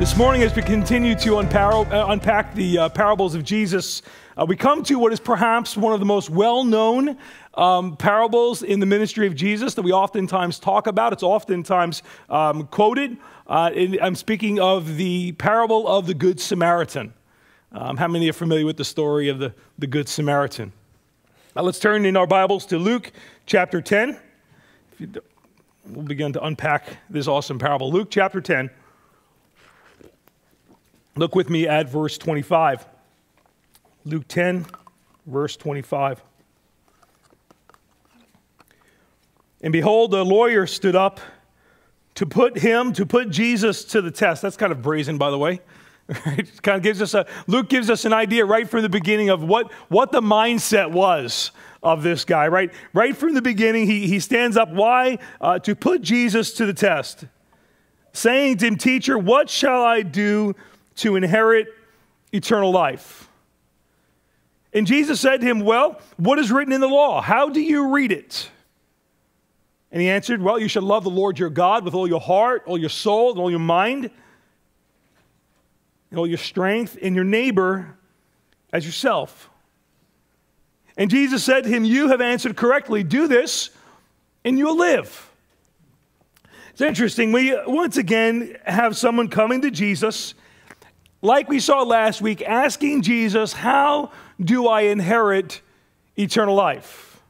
This morning, as we continue to unpack the parables of Jesus, we come to what is perhaps one of the most well-known parables in the ministry of Jesus that we oftentimes talk about. It's oftentimes quoted. I'm speaking of the parable of the Good Samaritan. How many are familiar with the story of the Good Samaritan? Let's turn in our Bibles to Luke chapter 10. We'll begin to unpack this awesome parable. Luke chapter 10. Look with me at verse 25. Luke 10, verse 25. And behold, a lawyer stood up to put Jesus to the test. That's kind of brazen, by the way. It kind of gives us Luke gives us an idea right from the beginning of what the mindset was of this guy, right? Right from the beginning, he stands up. Why? To put Jesus to the test, saying to him, "Teacher, what shall I do to inherit eternal life?" And Jesus said to him, "Well, what is written in the law? How do you read it?" And he answered, "Well, you shall love the Lord your God with all your heart, all your soul, and all your mind, and all your strength, and your neighbor as yourself." And Jesus said to him, "You have answered correctly. Do this, and you will live." It's interesting. We once again have someone coming to Jesus, like we saw last week, asking Jesus, "How do I inherit eternal life?"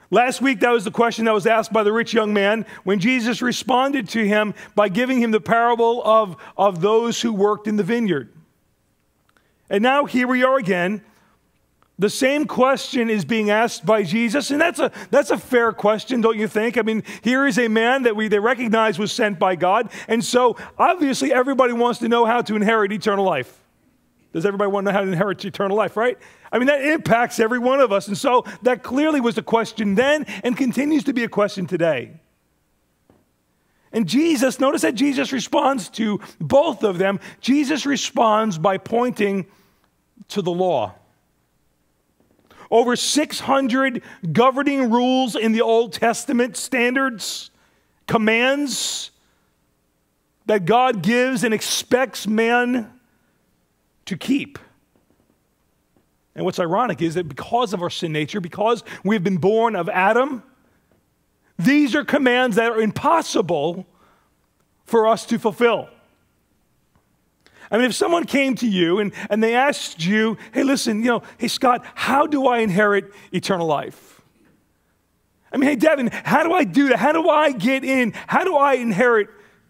Last week, that was the question that was asked by the rich young man when Jesus responded to him by giving him the parable of those who worked in the vineyard. And now here we are again. The same question is being asked by Jesus, and that's a fair question, don't you think? I mean, here is a man that they recognize was sent by God, and so obviously everybody wants to know how to inherit eternal life. Does everybody want to know how to inherit eternal life, right? I mean, that impacts every one of us, and so that clearly was a question then and continues to be a question today. And Jesus, notice that Jesus responds to both of them. Jesus responds by pointing to the law. Over 600 governing rules in the Old Testament, standards, commands that God gives and expects man to keep. And what's ironic is that because of our sin nature, because we've been born of Adam, these are commands that are impossible for us to fulfill. I mean, if someone came to you and they asked you, "Hey, listen, hey, Scott, how do I inherit eternal life?" I mean, "Hey, Devin, how do I do that? How do I get in? How do I inherit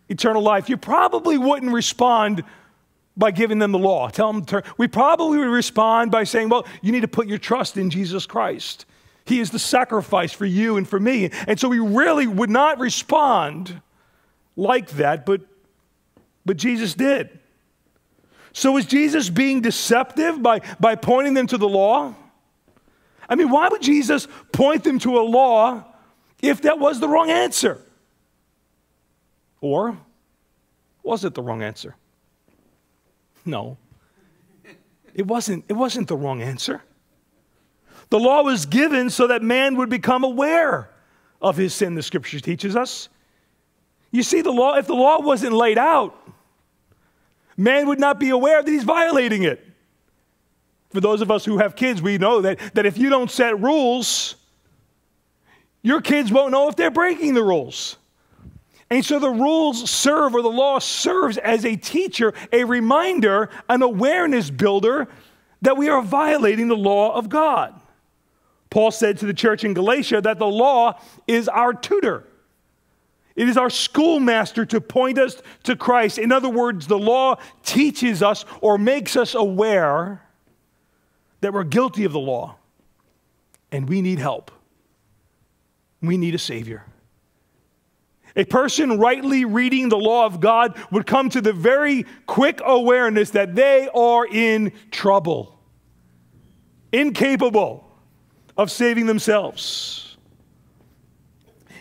eternal life?" You probably wouldn't respond by giving them the law. Tell them we probably would respond by saying, "Well, you need to put your trust in Jesus Christ. He is the sacrifice for you and for me." And so we really would not respond like that, but Jesus did. So is Jesus being deceptive by pointing them to the law? I mean, why would Jesus point them to a law if that was the wrong answer? Or was it the wrong answer? No, it wasn't the wrong answer. The law was given so that man would become aware of his sin, the Scripture teaches us. You see, if the law wasn't laid out, man would not be aware that he's violating it. For those of us who have kids, we know that if you don't set rules, your kids won't know if they're breaking the rules. And so the law serves as a teacher, a reminder, an awareness builder that we are violating the law of God. Paul said to the church in Galatia that the law is our tutor. It is our schoolmaster to point us to Christ. In other words, the law teaches us or makes us aware that we're guilty of the law and we need help. We need a Savior. A person rightly reading the law of God would come to the very quick awareness that they are in trouble, incapable of saving themselves.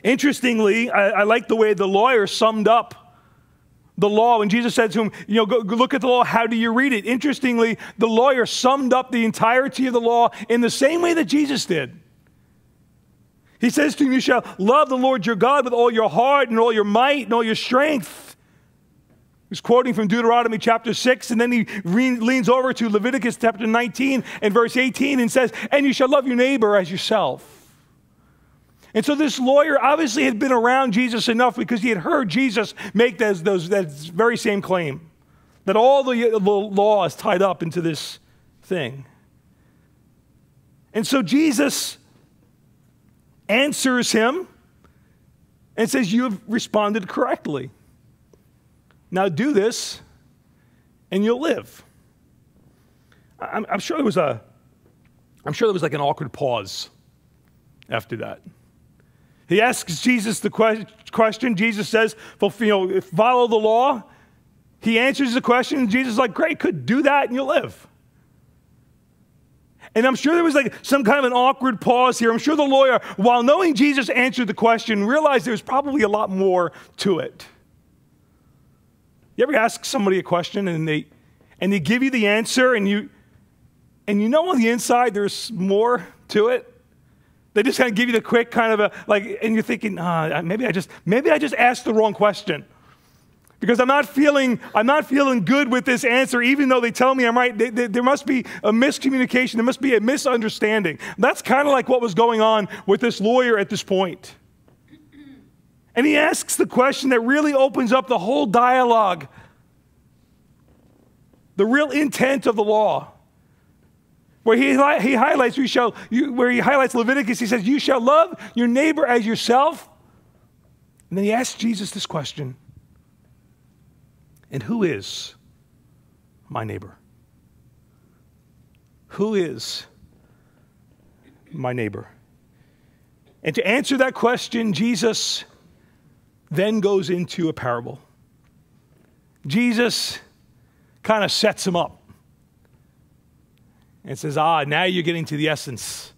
Interestingly, I like the way the lawyer summed up the law when Jesus said to him, go look at the law, how do you read it? Interestingly, the lawyer summed up the entirety of the law in the same way that Jesus did. He says to him, "You shall love the Lord your God with all your heart and all your might and all your strength." He's quoting from Deuteronomy chapter 6, and then he leans over to Leviticus chapter 19 and verse 18 and says, and you shall love your neighbor as yourself. And so this lawyer obviously had been around Jesus enough because he had heard Jesus make that very same claim, that all the law is tied up into this thing. And so Jesus answers him and says, you have responded correctly. Now do this and you'll live. I'm sure there was like an awkward pause after that. He asks Jesus the question. Jesus says, follow the law. He answers the question, and Jesus is like, great, could do that and you'll live. And I'm sure there was like some kind of an awkward pause here. I'm sure the lawyer, while knowing Jesus answered the question, realized there's probably a lot more to it. You ever ask somebody a question and they give you the answer and you know on the inside there's more to it? They just kind of give you the quick kind of and you're thinking, maybe I just asked the wrong question. Because I'm not feeling good with this answer, even though they tell me I'm right. There must be a miscommunication. There must be a misunderstanding. That's kind of like what was going on with this lawyer at this point. And he asks the question that really opens up the whole dialogue, the real intent of the law. Where he highlights Leviticus, he says, you shall love your neighbor as yourself. And then he asks Jesus this question. And who is my neighbor? Who is my neighbor? And to answer that question, Jesus then goes into a parable. Jesus kind of sets him up and says, now you're getting to the essence.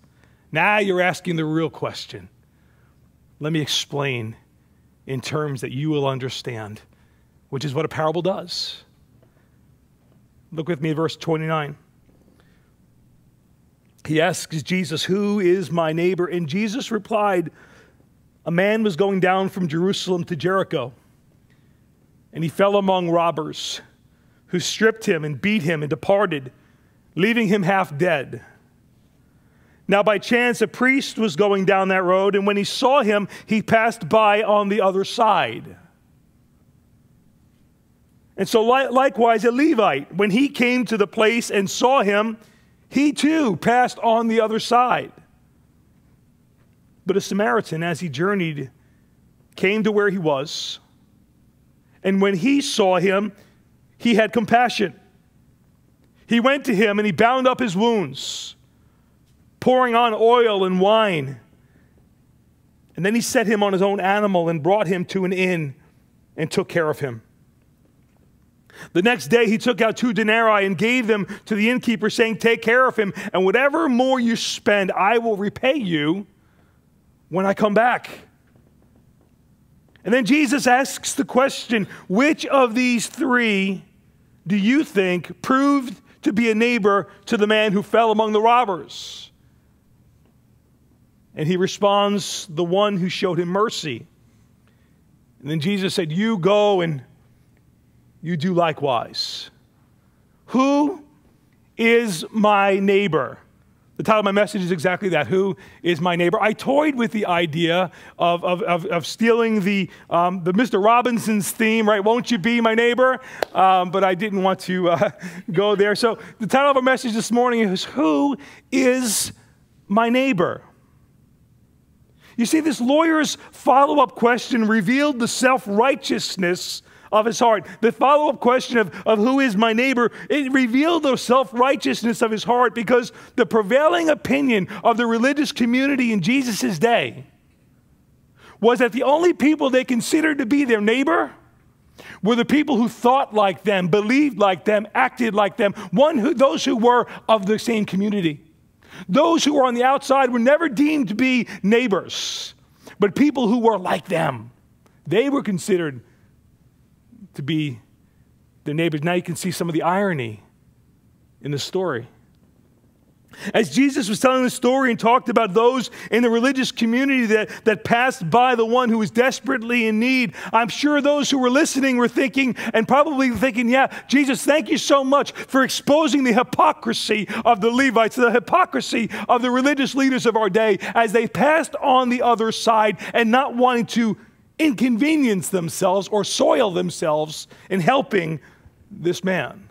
Now you're asking the real question. Let me explain in terms that you will understand, which is what a parable does. Look with me at verse 29. He asks Jesus, who is my neighbor? And Jesus replied, a man was going down from Jerusalem to Jericho, and he fell among robbers, who stripped him and beat him and departed, leaving him half dead. Now by chance a priest was going down that road, and when he saw him, he passed by on the other side. And so likewise a Levite, when he came to the place and saw him, he too passed on the other side. But a Samaritan, as he journeyed, came to where he was. And when he saw him, he had compassion. He went to him and he bound up his wounds, pouring on oil and wine. And then he set him on his own animal and brought him to an inn and took care of him. The next day he took out 2 denarii and gave them to the innkeeper, saying, take care of him, and whatever more you spend, I will repay you when I come back. And then Jesus asks the question, which of these 3 do you think proved to be a neighbor to the man who fell among the robbers? And he responds, the one who showed him mercy. And then Jesus said, you go and you do likewise. Who is my neighbor? The title of my message is exactly that. Who is my neighbor? I toyed with the idea of stealing the Mr. Robinson's theme, right? Won't you be my neighbor? But I didn't want to go there. So the title of our message this morning is, who is my neighbor? You see, this lawyer's follow-up question revealed the self-righteousness of his heart. The follow-up question of who is my neighbor, it revealed the self-righteousness of his heart, because the prevailing opinion of the religious community in Jesus' day was that the only people they considered to be their neighbor were the people who thought like them, believed like them, acted like them, those who were of the same community. Those who were on the outside were never deemed to be neighbors, but people who were like them, they were considered to be their neighbors. Now you can see some of the irony in the story. As Jesus was telling the story and talked about those in the religious community that passed by the one who was desperately in need, I'm sure those who were listening were thinking, and probably thinking, yeah, Jesus, thank you so much for exposing the hypocrisy of the Levites, the hypocrisy of the religious leaders of our day as they passed on the other side and not wanting to inconvenience themselves or soil themselves in helping this man.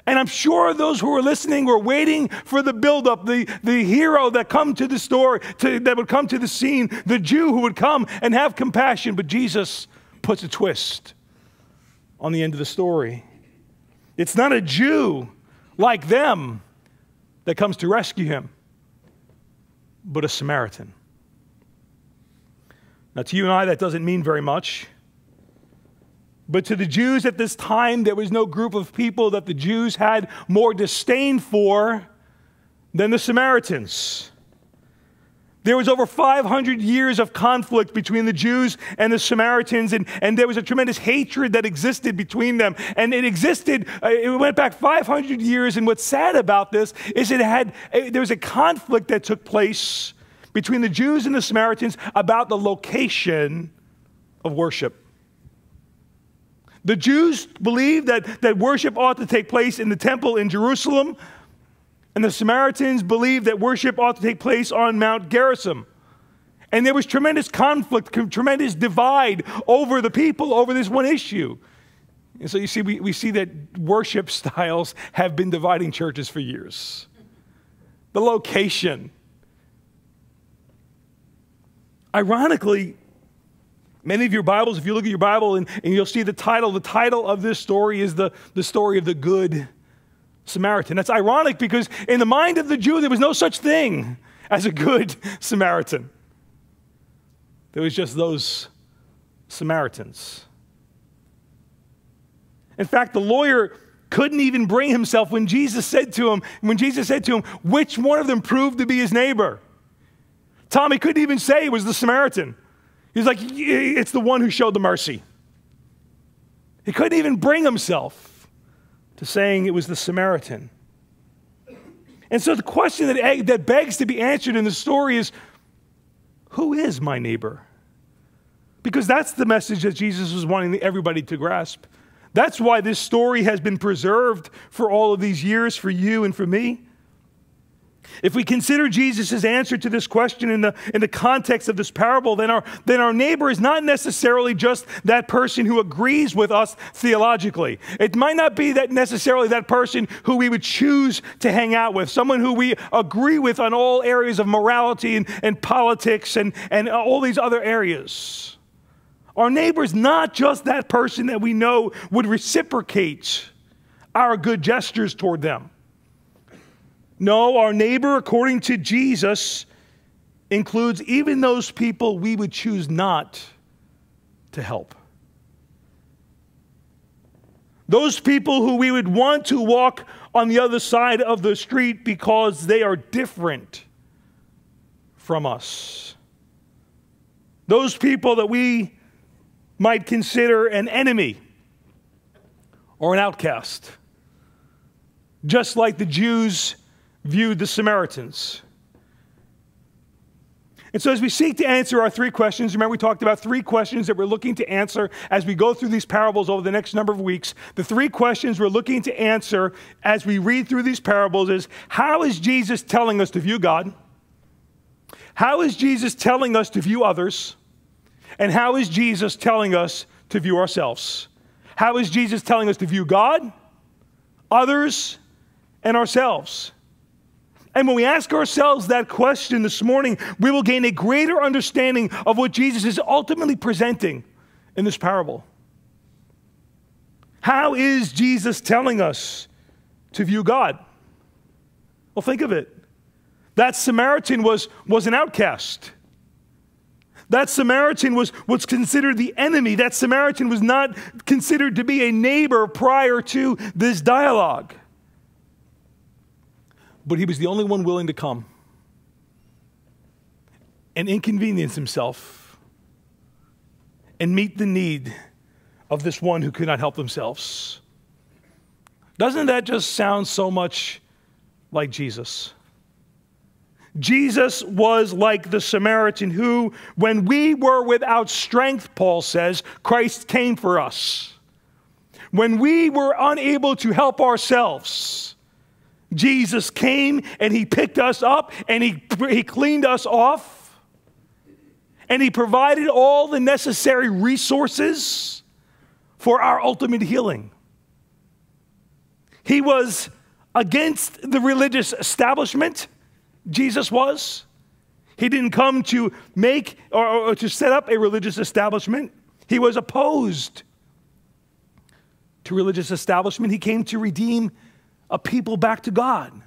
And I'm sure those who were listening were waiting for the buildup, the hero that come to the story, that would come to the scene, the Jew who would come and have compassion. But Jesus puts a twist on the end of the story. It's not a Jew like them that comes to rescue him, but a Samaritan. Now, to you and I, that doesn't mean very much. But to the Jews at this time, there was no group of people that the Jews had more disdain for than the Samaritans. There was over 500 years of conflict between the Jews and the Samaritans, and there was a tremendous hatred that existed between them. And it existed, it went back 500 years, and what's sad about this is there was a conflict that took place between the Jews and the Samaritans about the location of worship. The Jews believed that worship ought to take place in the temple in Jerusalem, and the Samaritans believed that worship ought to take place on Mount Gerizim. And there was tremendous conflict, tremendous divide over the people, over this one issue. And so you see, we see that worship styles have been dividing churches for years. The location. Ironically, many of your Bibles, if you look at your Bible and you'll see the title of this story is the story of the Good Samaritan. That's ironic because in the mind of the Jew, there was no such thing as a good Samaritan. There was just those Samaritans. In fact, the lawyer couldn't even bring himself when Jesus said to him, which one of them proved to be his neighbor. Tommy couldn't even say it was the Samaritan. He's like, it's the one who showed the mercy. He couldn't even bring himself to saying it was the Samaritan. And so the question that begs to be answered in the story is, who is my neighbor? Because that's the message that Jesus was wanting everybody to grasp. That's why this story has been preserved for all of these years for you and for me. If we consider Jesus' answer to this question in the context of this parable, then our neighbor is not necessarily just that person who agrees with us theologically. It might not be that necessarily that person who we would choose to hang out with, someone who we agree with on all areas of morality and politics and all these other areas. Our neighbor is not just that person that we know would reciprocate our good gestures toward them. No, our neighbor, according to Jesus, includes even those people we would choose not to help. Those people who we would want to walk on the other side of the street because they are different from us. Those people that we might consider an enemy or an outcast, just like the Jews viewed the Samaritans. And so as we seek to answer our three questions, remember we talked about three questions that we're looking to answer as we go through these parables over the next number of weeks. The three questions we're looking to answer as we read through these parables is, how is Jesus telling us to view God? How is Jesus telling us to view others? And how is Jesus telling us to view ourselves? How is Jesus telling us to view God, others, and ourselves? And when we ask ourselves that question this morning, we will gain a greater understanding of what Jesus is ultimately presenting in this parable. How is Jesus telling us to view God? Well, think of it. That Samaritan was an outcast. That Samaritan was considered the enemy. That Samaritan was not considered to be a neighbor prior to this dialogue. But he was the only one willing to come and inconvenience himself and meet the need of this one who could not help themselves. Doesn't that just sound so much like Jesus? Jesus was like the Samaritan who, when we were without strength, Paul says, Christ came for us. When we were unable to help ourselves, Jesus came and he picked us up and he cleaned us off. And he provided all the necessary resources for our ultimate healing. He was against the religious establishment. Jesus was. He didn't come to make or to set up a religious establishment. He was opposed to religious establishment. He came to redeem a people back to God.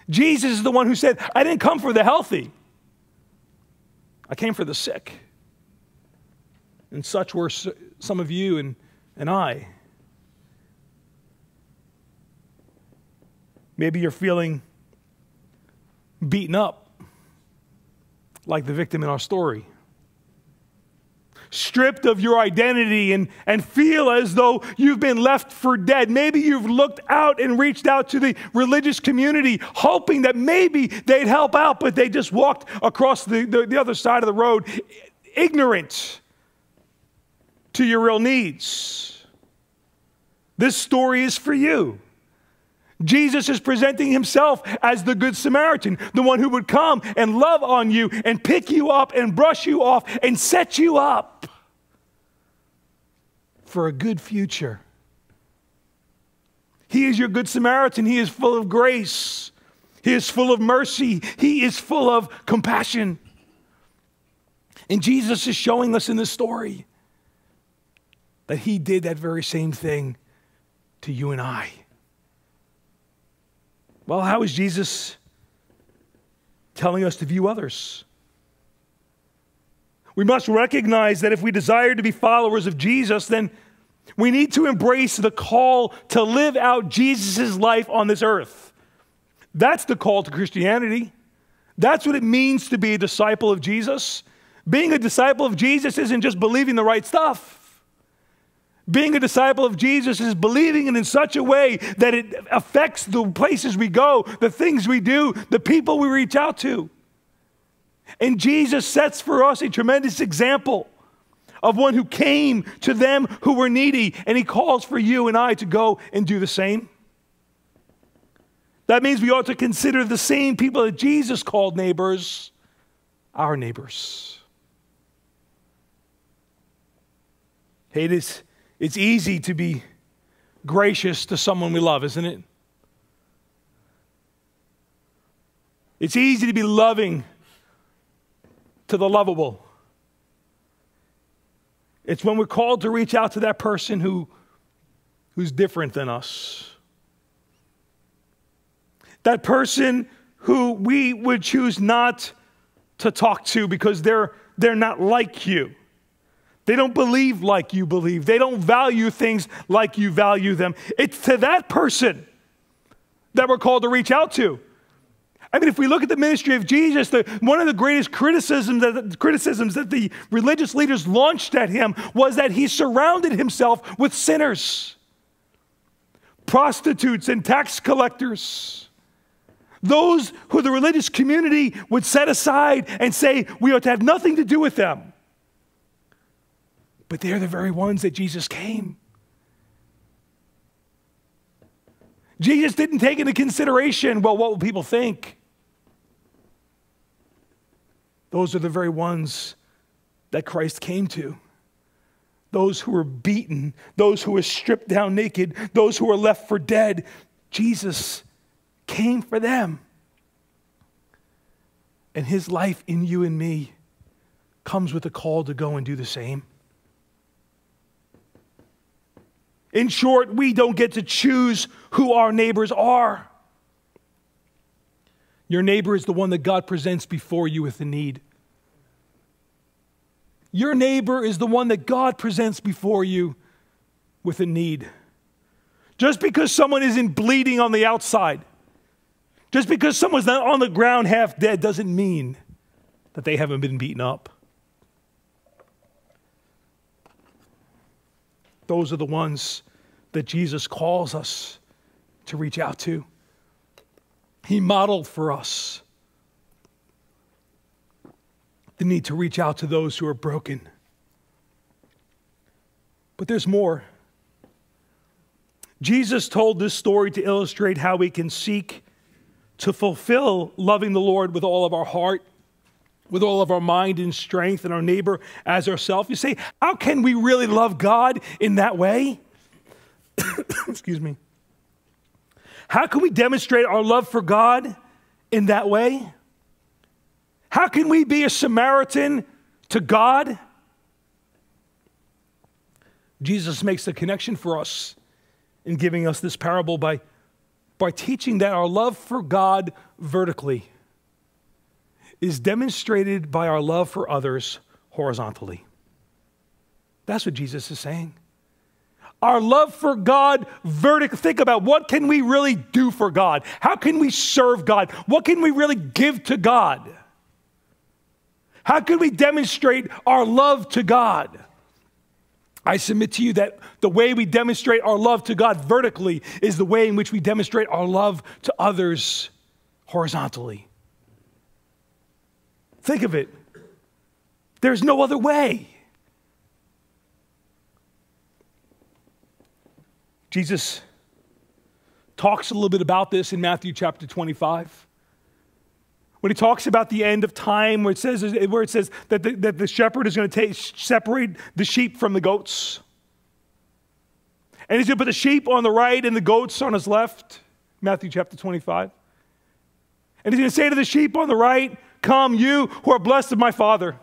Jesus is the one who said, I didn't come for the healthy. I came for the sick. And such were some of you and I. Maybe you're feeling beaten up like the victim in our story. Stripped of your identity and feel as though you've been left for dead. Maybe you've looked out and reached out to the religious community hoping that maybe they'd help out, but they just walked across the other side of the road, ignorant to your real needs. This story is for you. Jesus is presenting himself as the Good Samaritan, the one who would come and love on you and pick you up and brush you off and set you up for a good future. He is your Good Samaritan. He is full of grace. He is full of mercy. He is full of compassion. And Jesus is showing us in this story that he did that very same thing to you and I. Well, how is Jesus telling us to view others? We must recognize that if we desire to be followers of Jesus, then we need to embrace the call to live out Jesus' life on this earth. That's the call to Christianity. That's what it means to be a disciple of Jesus. Being a disciple of Jesus isn't just believing the right stuff. Being a disciple of Jesus is believing it in such a way that it affects the places we go, the things we do, the people we reach out to. And Jesus sets for us a tremendous example of one who came to them who were needy, and he calls for you and I to go and do the same. That means we ought to consider the same people that Jesus called neighbors, our neighbors. Hey, it's easy to be gracious to someone we love, isn't it? It's easy to be loving to the lovable. It's when we're called to reach out to that person who's different than us. That person who we would choose not to talk to because they're not like you. They don't believe like you believe. They don't value things like you value them. It's to that person that we're called to reach out to. I mean, if we look at the ministry of Jesus, one of the greatest criticisms that the religious leaders launched at him was that he surrounded himself with sinners, prostitutes and tax collectors. Those who the religious community would set aside and say, we ought to have nothing to do with them. But they're the very ones that Jesus came. Jesus didn't take into consideration, well, what will people think? Those are the very ones that Christ came to. Those who were beaten, those who were stripped down naked, those who were left for dead. Jesus came for them. And his life in you and me comes with a call to go and do the same. In short, we don't get to choose who our neighbors are. Your neighbor is the one that God presents before you with the need. Your neighbor is the one that God presents before you with a need. Just because someone isn't bleeding on the outside, just because someone's not on the ground half dead, doesn't mean that they haven't been beaten up. Those are the ones that Jesus calls us to reach out to. He modeled for us the need to reach out to those who are broken. But there's more. Jesus told this story to illustrate how we can seek to fulfill loving the Lord with all of our heart, with all of our mind and strength, and our neighbor as ourselves. You say, how can we really love God in that way? Excuse me. How can we demonstrate our love for God in that way? How can we be a Samaritan to God? Jesus makes the connection for us in giving us this parable by teaching that our love for God vertically is demonstrated by our love for others horizontally. That's what Jesus is saying. Our love for God vertically. Think about, what can we really do for God? How can we serve God? What can we really give to God? How can we demonstrate our love to God? I submit to you that the way we demonstrate our love to God vertically is the way in which we demonstrate our love to others horizontally. Think of it. There's no other way. Jesus talks a little bit about this in Matthew chapter 25. When he talks about the end of time, where it says that the shepherd is going to separate the sheep from the goats. And he's going to put the sheep on the right and the goats on his left. Matthew chapter 25. And he's going to say to the sheep on the right, come, you who are blessed of my Father.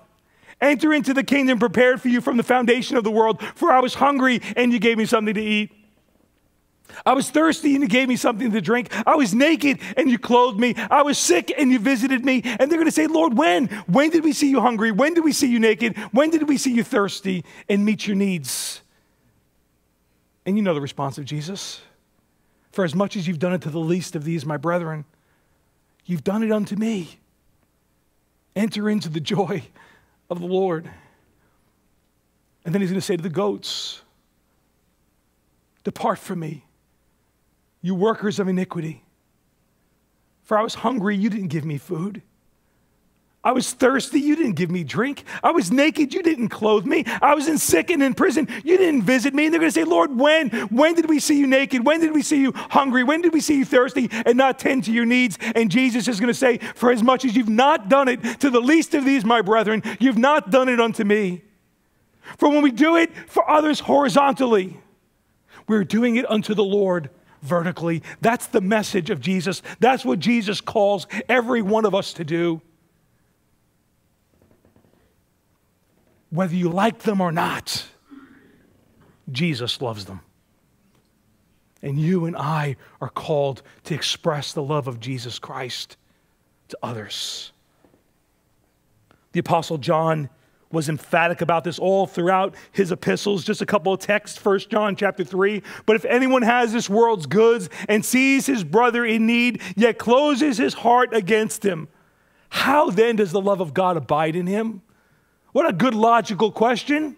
Enter into the kingdom prepared for you from the foundation of the world. For I was hungry and you gave me something to eat. I was thirsty and you gave me something to drink. I was naked and you clothed me. I was sick and you visited me. And they're going to say, Lord, when? When did we see you hungry? When did we see you naked? When did we see you thirsty and meet your needs? And you know the response of Jesus. For as much as you've done it to the least of these, my brethren, you've done it unto me. Enter into the joy of the Lord. And then he's going to say to the goats, depart from me, you workers of iniquity. For I was hungry, you didn't give me food. I was thirsty, you didn't give me drink. I was naked, you didn't clothe me. I was sick and in prison, you didn't visit me. And they're going to say, Lord, when? When did we see you naked? When did we see you hungry? When did we see you thirsty and not tend to your needs? And Jesus is going to say, for as much as you've not done it to the least of these, my brethren, you've not done it unto me. For when we do it for others horizontally, we're doing it unto the Lord vertically. That's the message of Jesus. That's what Jesus calls every one of us to do. Whether you like them or not, Jesus loves them. And you and I are called to express the love of Jesus Christ to others. The Apostle John was emphatic about this all throughout his epistles. Just a couple of texts, 1 John chapter 3. But if anyone has this world's goods and sees his brother in need, yet closes his heart against him, how then does the love of God abide in him? What a good logical question.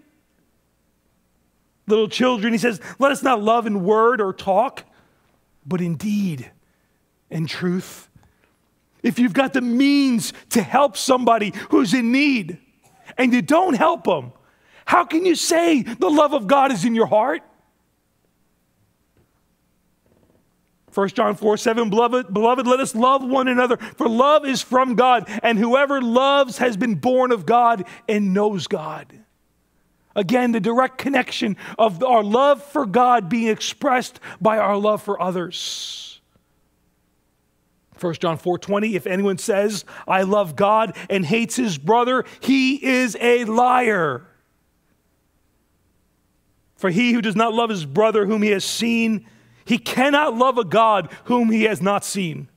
Little children, he says, let us not love in word or talk, but in deed and truth. If you've got the means to help somebody who's in need, and you don't help them, how can you say the love of God is in your heart? 1 John 4:7, beloved, let us love one another, for love is from God, and whoever loves has been born of God and knows God. Again, the direct connection of our love for God being expressed by our love for others. 1 John 4:20, if anyone says, I love God and hates his brother, he is a liar. For he who does not love his brother whom he has seen, he cannot love a God whom he has not seen.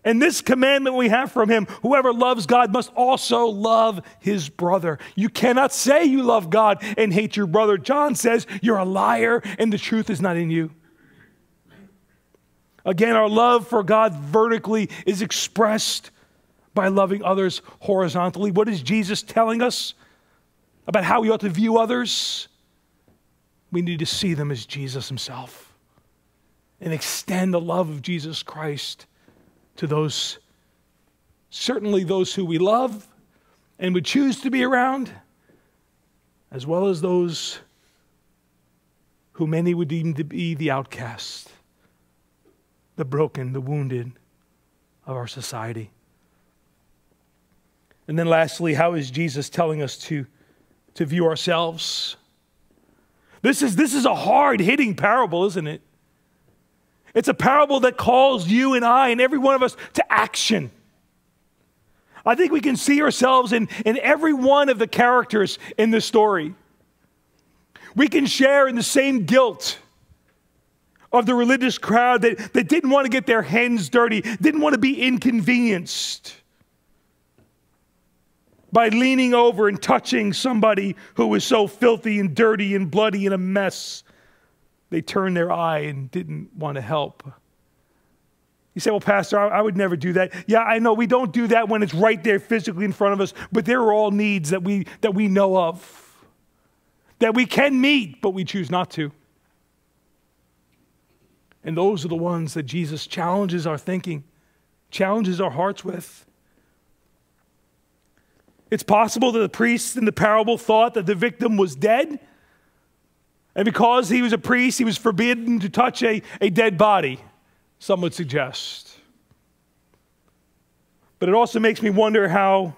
And this commandment we have from him, whoever loves God must also love his brother. You cannot say you love God and hate your brother. John says you're a liar and the truth is not in you. Again, our love for God vertically is expressed by loving others horizontally. What is Jesus telling us about how we ought to view others? We need to see them as Jesus himself and extend the love of Jesus Christ to those, certainly those who we love, and would choose to be around, as well as those who many would deem to be the outcast, the broken, the wounded of our society. And then lastly, how is Jesus telling us to view ourselves? This is a hard-hitting parable, isn't it? It's a parable that calls you and I and every one of us to action. I think we can see ourselves in every one of the characters in this story. We can share in the same guilt of the religious crowd that didn't want to get their hands dirty, didn't want to be inconvenienced by leaning over and touching somebody who was so filthy and dirty and bloody and a mess. They turned their eye and didn't want to help. You say, well, Pastor, I would never do that. Yeah, I know we don't do that when it's right there physically in front of us, but there are all needs that we know of, that we can meet, but we choose not to. And those are the ones that Jesus challenges our thinking, challenges our hearts with. It's possible that the priest in the parable thought that the victim was dead, and because he was a priest, he was forbidden to touch a dead body, some would suggest. But it also makes me wonder how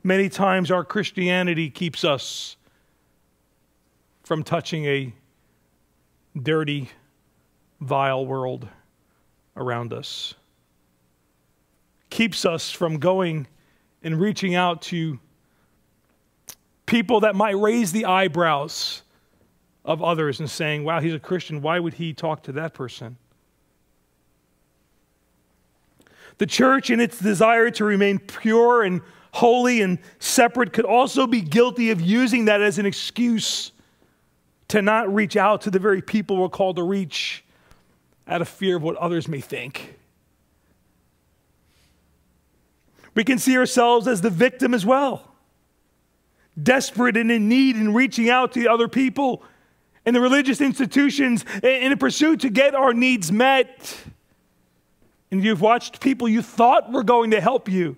many times our Christianity keeps us from touching a dirty, vile world around us. Keeps us from going and reaching out to people that might raise the eyebrows of others and saying, wow, he's a Christian. Why would he talk to that person? The church, in its desire to remain pure and holy and separate, could also be guilty of using that as an excuse to not reach out to the very people we're called to reach out of fear of what others may think. We can see ourselves as the victim as well, desperate and in need and reaching out to other people in the religious institutions in a pursuit to get our needs met. And you've watched people you thought were going to help you.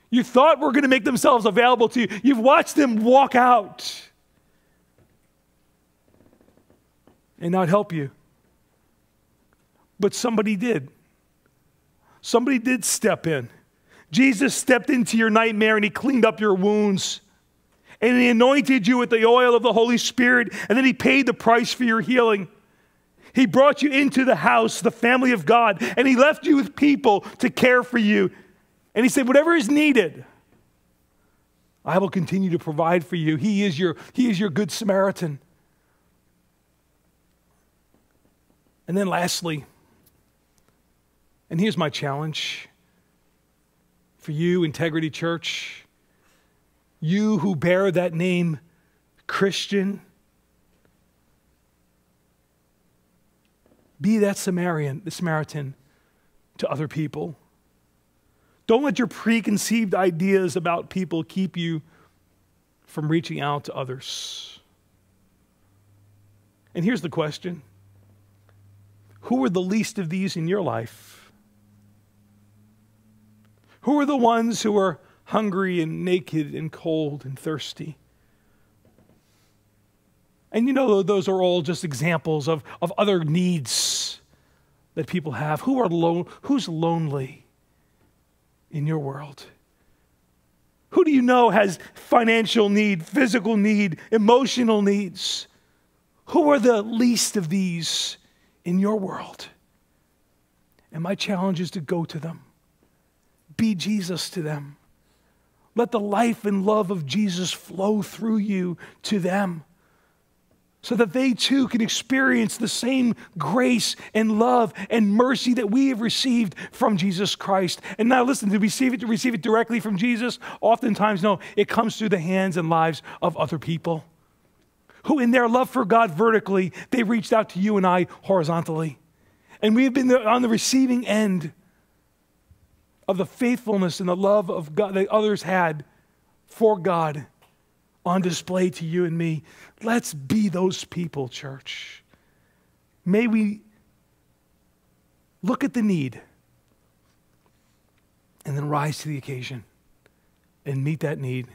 You thought were going to make themselves available to you. You've watched them walk out and not help you. But somebody did. Somebody did step in. Jesus stepped into your nightmare and he cleaned up your wounds. And he anointed you with the oil of the Holy Spirit. And then he paid the price for your healing. He brought you into the house, the family of God. And he left you with people to care for you. And he said, whatever is needed, I will continue to provide for you. He is your good Samaritan. And then lastly, and here's my challenge for you, Integrity Church, you who bear that name, Christian, be that Samaritan to other people. Don't let your preconceived ideas about people keep you from reaching out to others. And here's the question. Who are the least of these in your life? Who are the ones who are hungry and naked and cold and thirsty? And you know, those are all just examples of other needs that people have. Who's lonely in your world? Who do you know has financial need, physical need, emotional needs? Who are the least of these in your world? And my challenge is to go to them. Be Jesus to them. Let the life and love of Jesus flow through you to them, so that they too can experience the same grace and love and mercy that we have received from Jesus Christ. And now listen, to receive it directly from Jesus? Oftentimes, no, it comes through the hands and lives of other people who in their love for God vertically, they reached out to you and I horizontally. And we have been on the receiving end of the faithfulness and the love of God that others had for God on display to you and me. Let's be those people, church. May we look at the need and then rise to the occasion and meet that need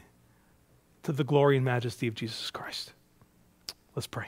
to the glory and majesty of Jesus Christ. Let's pray.